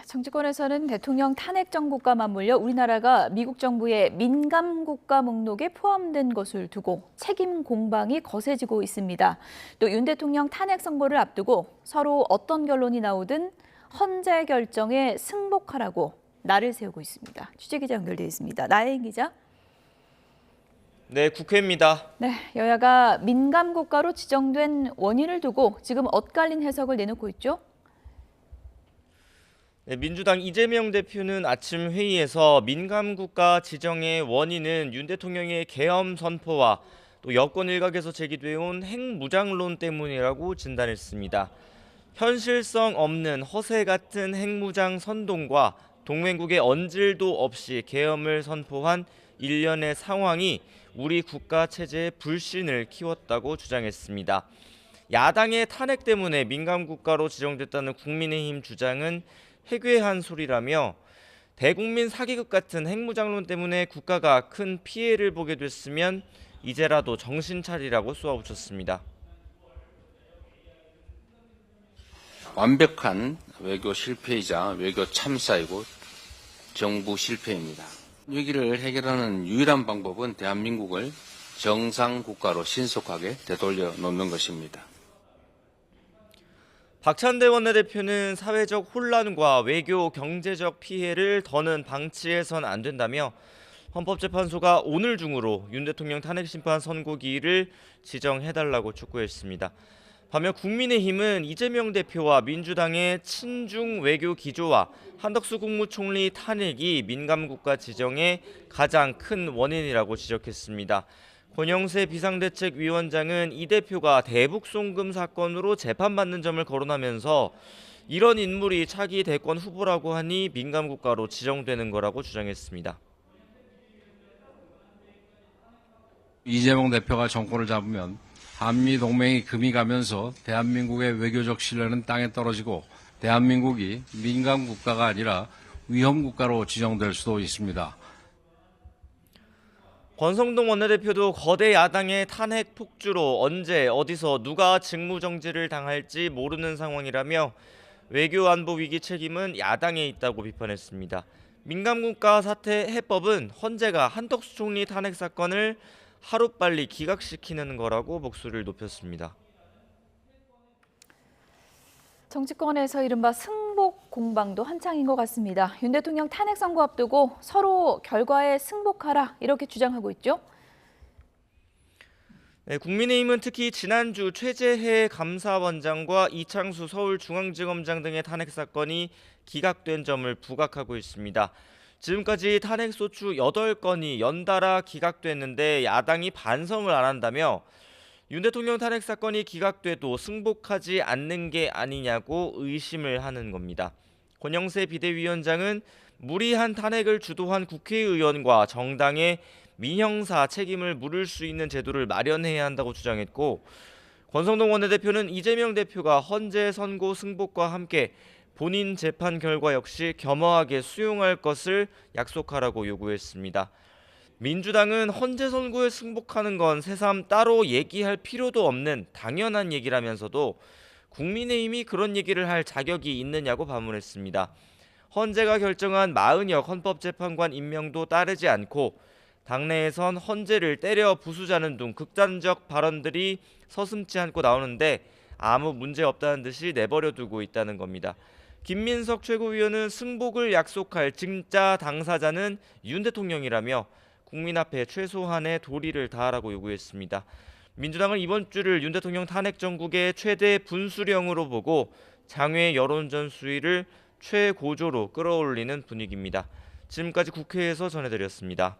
정치권에서는 대통령 탄핵 정국과 맞물려 우리나라가 미국 정부의 민감 국가 목록에 포함된 것을 두고 책임 공방이 거세지고 있습니다. 또 윤 대통령 탄핵 선고를 앞두고 서로 어떤 결론이 나오든 헌재 결정에 승복하라고 날을 세우고 있습니다. 취재기자 연결돼 있습니다. 나혜인 기자. 네, 국회입니다. 네, 여야가 민감 국가로 지정된 원인을 두고 지금 엇갈린 해석을 내놓고 있죠. 네, 민주당 이재명 대표는 아침 회의에서 민감국가 지정의 원인은 윤 대통령의 계엄 선포와 또 여권 일각에서 제기돼온 핵무장론 때문이라고 진단했습니다. 현실성 없는 허세 같은 핵무장 선동과 동맹국의 언질도 없이 계엄을 선포한 일련의 상황이 우리 국가 체제의 불신을 키웠다고 주장했습니다. 야당의 탄핵 때문에 민감국가로 지정됐다는 국민의힘 주장은 해괴한 소리라며 대국민 사기극 같은 핵무장론 때문에 국가가 큰 피해를 보게 됐으면 이제라도 정신 차리라고 쏘아붙였습니다. 완벽한 외교 실패이자 외교 참사이고 정부 실패입니다. 위기를 해결하는 유일한 방법은 대한민국을 정상 국가로 신속하게 되돌려 놓는 것입니다. 박찬대 원내대표는 사회적 혼란과 외교 경제적 피해를 더는 방치해선 안 된다며 헌법재판소가 오늘 중으로 윤 대통령 탄핵 심판 선고기일을 지정해달라고 촉구했습니다. 반면 국민의힘은 이재명 대표와 민주당의 친중 외교 기조와 한덕수 국무총리 탄핵이 민감국가 지정의 가장 큰 원인이라고 지적했습니다. 권영세 비상대책위원장은 이 대표가 대북 송금 사건으로 재판받는 점을 거론하면서 이런 인물이 차기 대권 후보라고 하니 민감국가로 지정되는 거라고 주장했습니다. 이재명 대표가 정권을 잡으면 한미동맹이 금이 가면서 대한민국의 외교적 신뢰는 땅에 떨어지고 대한민국이 민감국가가 아니라 위험국가로 지정될 수도 있습니다. 권성동 원내대표도 거대 야당의 탄핵 폭주로 언제 어디서 누가 직무정지를 당할지 모르는 상황이라며 외교안보 위기 책임은 야당에 있다고 비판했습니다. 민감국가 사태 해법은 헌재가 한덕수 총리 탄핵 사건을 하루빨리 기각시키는 거라고 목소리를 높였습니다. 정치권에서 이른바 승복 공방도 한창인 것 같습니다. 윤 대통령 탄핵 선고 앞두고 서로 결과에 승복하라 이렇게 주장하고 있죠. 네, 국민의힘은 특히 지난주 최재해 감사원장과 이창수 서울중앙지검장 등의 탄핵 사건이 기각된 점을 부각하고 있습니다. 지금까지 탄핵소추 8건이 연달아 기각됐는데 야당이 반성을 안 한다며 윤 대통령 탄핵 사건이 기각돼도 승복하지 않는 게 아니냐고 의심을 하는 겁니다. 권영세 비대위원장은 무리한 탄핵을 주도한 국회의원과 정당의 민형사 책임을 물을 수 있는 제도를 마련해야 한다고 주장했고, 권성동 원내대표는 이재명 대표가 헌재 선고 승복과 함께 본인 재판 결과 역시 겸허하게 수용할 것을 약속하라고 요구했습니다. 민주당은 헌재 선고에 승복하는 건 새삼 따로 얘기할 필요도 없는 당연한 얘기라면서도 국민의힘이 그런 얘기를 할 자격이 있느냐고 반문했습니다. 헌재가 결정한 마은혁 헌법재판관 임명도 따르지 않고 당내에선 헌재를 때려 부수자는 등 극단적 발언들이 서슴지 않고 나오는데 아무 문제 없다는 듯이 내버려 두고 있다는 겁니다. 김민석 최고위원은 승복을 약속할 진짜 당사자는 윤 대통령이라며 국민 앞에 최소한의 도리를 다하라고 요구했습니다. 민주당은 이번 주를 윤 대통령 탄핵 정국의 최대 분수령으로 보고 장외 여론전 수위를 최고조로 끌어올리는 분위기입니다. 지금까지 국회에서 전해드렸습니다.